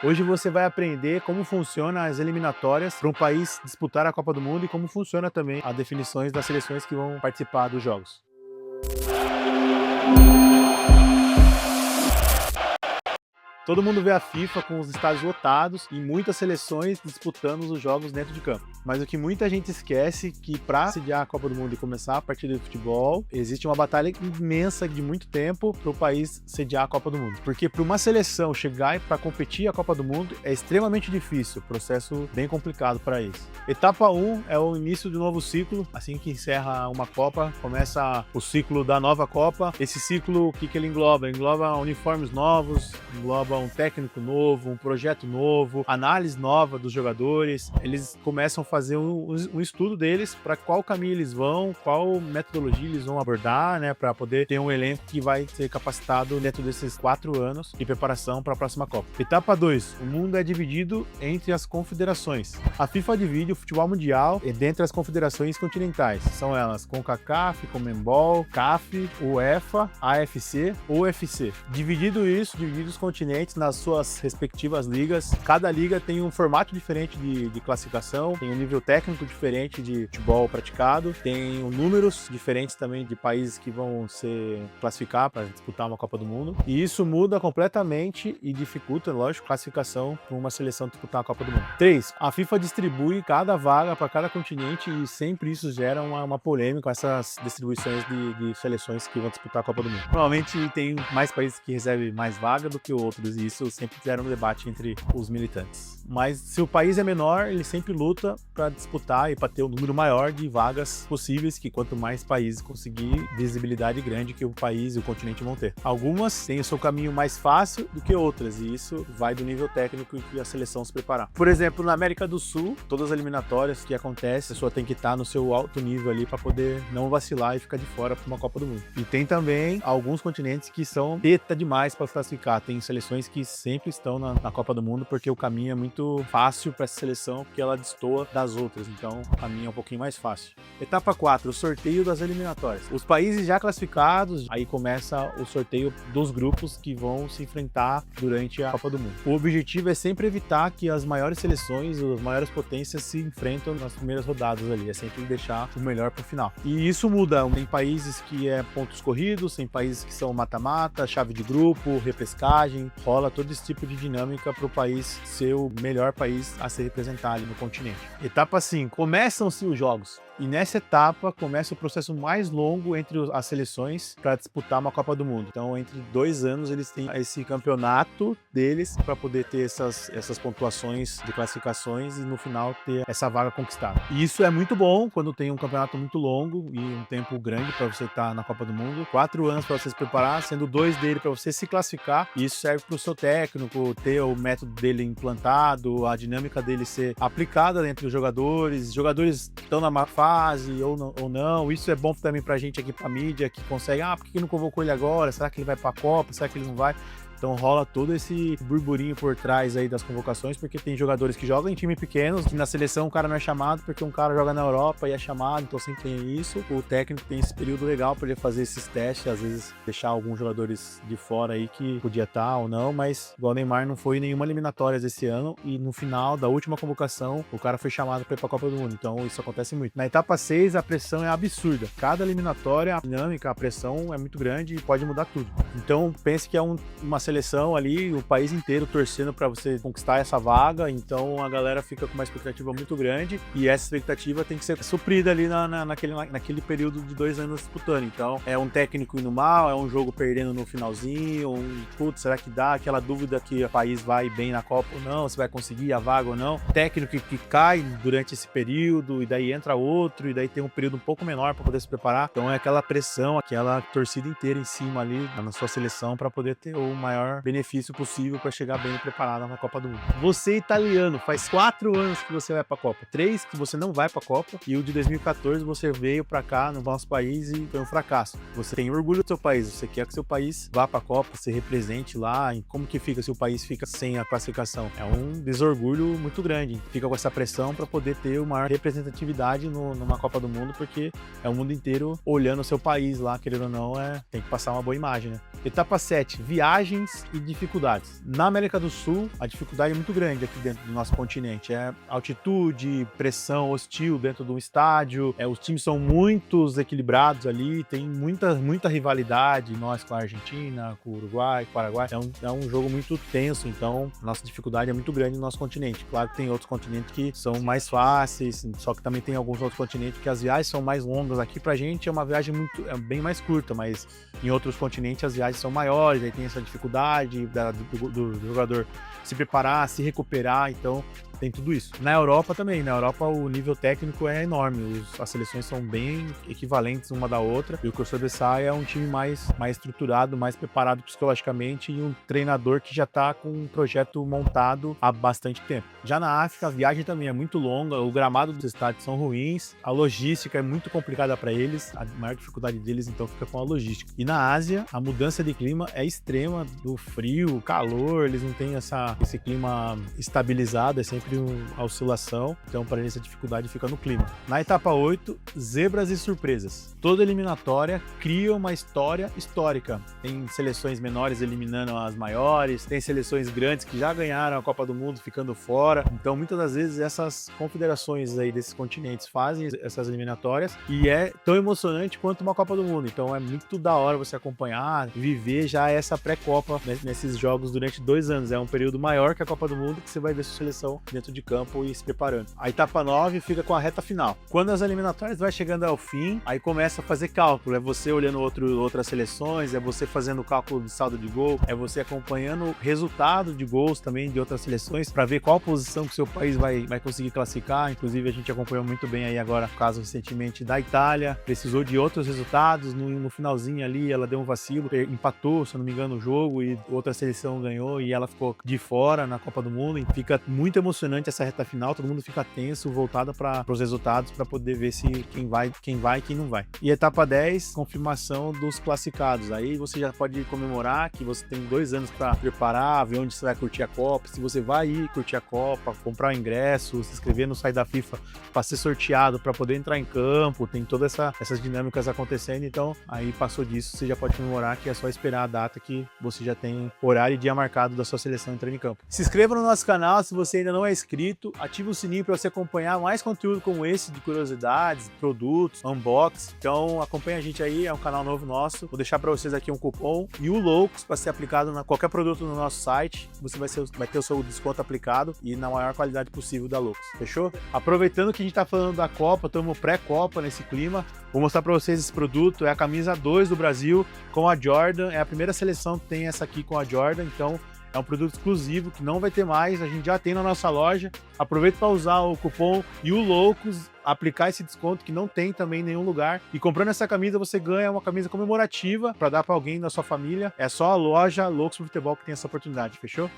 Hoje você vai aprender como funciona as eliminatórias para um país disputar a Copa do Mundo e como funciona também as definições das seleções que vão participar dos jogos. Todo mundo vê a FIFA com os estádios lotados e muitas seleções disputando os jogos dentro de campo. Mas o que muita gente esquece é que para sediar a Copa do Mundo e começar a partida de futebol, existe uma batalha imensa de muito tempo para o país sediar a Copa do Mundo. Porque para uma seleção chegar para competir a Copa do Mundo é extremamente difícil, processo bem complicado para isso. Etapa 1 é o início de um novo ciclo, assim que encerra uma Copa, começa o ciclo da nova Copa. Esse ciclo, o que ele engloba? Engloba uniformes novos, engloba um técnico novo, um projeto novo, análise nova dos jogadores. Eles começam a fazer um estudo deles para qual caminho eles vão, qual metodologia eles vão abordar, né, para poder ter um elenco que vai ser capacitado dentro desses 4 anos de preparação para a próxima Copa. Etapa 2, o mundo é dividido entre as confederações. A FIFA divide o futebol mundial dentre as confederações continentais. São elas CONCACAF, CONMEBOL, CAF, UEFA, AFC, UFC. Dividido os continentes nas suas respectivas ligas. Cada liga tem um formato diferente de classificação, tem um nível técnico diferente de futebol praticado, tem números diferentes também de países que vão se classificar para disputar uma Copa do Mundo. E isso muda completamente e dificulta, lógico, a classificação para uma seleção disputar a Copa do Mundo. 3. A FIFA distribui cada vaga para cada continente e sempre isso gera uma polêmica com essas distribuições de seleções que vão disputar a Copa do Mundo. Normalmente tem mais países que recebem mais vaga do que outros e isso sempre gera um debate entre os militantes. Mas se o país é menor, ele sempre luta para disputar e para ter um número maior de vagas possíveis, que quanto mais países conseguir, visibilidade grande que o país e o continente vão ter. Algumas têm o seu caminho mais fácil do que outras, e isso vai do nível técnico que a seleção se preparar. Por exemplo, na América do Sul, todas as eliminatórias que acontecem, a pessoa tem que estar no seu alto nível ali para poder não vacilar e ficar de fora para uma Copa do Mundo. E tem também alguns continentes que são teta demais para classificar. Tem seleções que sempre estão na Copa do Mundo porque o caminho é muito fácil para essa seleção, porque ela destoa das outras, então o caminho é um pouquinho mais fácil. Etapa 4, o sorteio das eliminatórias. Os países já classificados, aí começa o sorteio dos grupos que vão se enfrentar durante a Copa do Mundo. O objetivo é sempre evitar que as maiores seleções, as maiores potências se enfrentam nas primeiras rodadas ali, é sempre deixar o melhor para o final. E isso muda, tem países que é pontos corridos, tem países que são mata-mata, chave de grupo, repescagem, rola todo esse tipo de dinâmica para o país ser o melhor país a ser representado ali no continente. Etapa 5, começam-se os jogos. E nessa etapa começa o processo mais longo entre as seleções para disputar uma Copa do Mundo. Então, entre 2 anos, eles têm esse campeonato deles para poder ter essas pontuações de classificações e no final ter essa vaga conquistada. E isso é muito bom quando tem um campeonato muito longo e um tempo grande para você estar na Copa do Mundo. 4 anos para você se preparar, sendo 2 dele para você se classificar. E isso serve para o seu técnico ter o método dele implantado, a dinâmica dele ser aplicada entre os jogadores que estão na fase ou não. Isso é bom também pra gente aqui, pra mídia, que consegue, por que não convocou ele agora? Será que ele vai pra Copa? Será que ele não vai? Então rola todo esse burburinho por trás aí das convocações, porque tem jogadores que jogam em time pequenos, que na seleção o cara não é chamado porque um cara joga na Europa e é chamado, então sempre tem isso. O técnico tem esse período legal para ele fazer esses testes, às vezes deixar alguns jogadores de fora aí que podia estar ou não, mas igual o Neymar não foi em nenhuma eliminatória esse ano e no final da última convocação o cara foi chamado para ir para a Copa do Mundo, então isso acontece muito. Na etapa 6 a pressão é absurda, cada eliminatória, a dinâmica, a pressão é muito grande e pode mudar tudo. Então pense que é uma seleção ali, o país inteiro torcendo para você conquistar essa vaga, então a galera fica com uma expectativa muito grande e essa expectativa tem que ser suprida ali naquele período de 2 anos disputando. Então é um técnico indo mal, é um jogo perdendo no finalzinho, será que dá aquela dúvida que o país vai bem na Copa ou não, se vai conseguir a vaga ou não, técnico que cai durante esse período e daí entra outro e daí tem um período um pouco menor para poder se preparar, então é aquela pressão, aquela torcida inteira em cima ali na sua seleção para poder ter o maior benefício possível para chegar bem preparado na Copa do Mundo. Você italiano, faz 4 anos que você vai para a Copa, 3 que você não vai para a Copa e o de 2014 você veio para cá no nosso país e foi um fracasso. Você tem orgulho do seu país, você quer que seu país vá para a Copa, se represente lá, e como que fica se o país fica sem a classificação? É um desorgulho muito grande, fica com essa pressão para poder ter uma maior representatividade numa Copa do Mundo, porque é o mundo inteiro olhando o seu país lá, querendo ou não, tem que passar uma boa imagem, né? Etapa 7, viagem vantagens e dificuldades. Na América do Sul, a dificuldade é muito grande aqui dentro do nosso continente. É altitude, pressão hostil dentro do estádio, os times são muito equilibrados ali, tem muita rivalidade, nós com a Argentina, com o Uruguai, com o Paraguai. É um jogo muito tenso, então nossa dificuldade é muito grande no nosso continente. Claro que tem outros continentes que são mais fáceis, só que também tem alguns outros continentes que as viagens são mais longas. Aqui pra gente é uma viagem bem mais curta, mas em outros continentes as viagens são maiores, aí tem essa dificuldade do jogador se preparar, se recuperar, então tem tudo isso. Na Europa também, na Europa o nível técnico é enorme, as seleções são bem equivalentes uma da outra, e o Curso de Sai é um time mais estruturado, mais preparado psicologicamente e um treinador que já está com um projeto montado há bastante tempo. Já na África, a viagem também é muito longa, o gramado dos estádios são ruins, a logística é muito complicada para eles, a maior dificuldade deles então fica com a logística. E na Ásia, a mudança de clima é extrema, do frio, calor, eles não têm esse clima estabilizado, é sempre a oscilação, então para eles a dificuldade fica no clima. Na etapa 8, zebras e surpresas. Toda eliminatória cria uma história histórica. Tem seleções menores eliminando as maiores, tem seleções grandes que já ganharam a Copa do Mundo ficando fora, então muitas das vezes essas confederações aí desses continentes fazem essas eliminatórias e é tão emocionante quanto uma Copa do Mundo, então é muito da hora você acompanhar, viver já essa pré-Copa nesses jogos durante 2 anos, é um período maior que a Copa do Mundo que você vai ver sua seleção dentro de campo e se preparando. A etapa 9 fica com a reta final. Quando as eliminatórias vai chegando ao fim, aí começa a fazer cálculo, é você olhando outras seleções, é você fazendo o cálculo de saldo de gol, é você acompanhando o resultado de gols também de outras seleções para ver qual posição que o seu país vai conseguir classificar. Inclusive a gente acompanhou muito bem aí agora o caso recentemente da Itália, precisou de outros resultados, no finalzinho ali ela deu um vacilo, empatou, se eu não me engano, o jogo e outra seleção ganhou e ela ficou de fora na Copa do Mundo, e fica muito emocionante essa reta final, todo mundo fica tenso, voltado para os resultados, para poder ver se quem vai e quem não vai. E etapa 10, confirmação dos classificados. Aí você já pode comemorar que você tem 2 anos para preparar, ver onde você vai curtir a Copa, se você vai ir curtir a Copa, comprar o ingresso, se inscrever no site da FIFA para ser sorteado, para poder entrar em campo, tem todas essas dinâmicas acontecendo, então aí passou disso, você já pode comemorar que é só esperar a data que você já tem horário e dia marcado da sua seleção entrando em campo. Se inscreva no nosso canal se você ainda não é inscrito, ative o sininho para você acompanhar mais conteúdo como esse de curiosidades, produtos, unboxing. Então acompanha a gente aí, é um canal novo nosso. Vou deixar para vocês aqui um cupom e o Loucos para ser aplicado na qualquer produto no nosso site. Você vai ter o seu desconto aplicado e na maior qualidade possível da Loucos. Fechou? Aproveitando que a gente está falando da Copa, estamos pré-Copa nesse clima. Vou mostrar para vocês esse produto. É a camisa 2 do Brasil com a Jordan. É a primeira seleção que tem essa aqui com a Jordan. Então é um produto exclusivo que não vai ter mais, a gente já tem na nossa loja. Aproveita para usar o cupom e o Loucos, aplicar esse desconto que não tem também em nenhum lugar. E comprando essa camisa, você ganha uma camisa comemorativa para dar para alguém da sua família. É só a loja Loucos pro Futebol que tem essa oportunidade, fechou?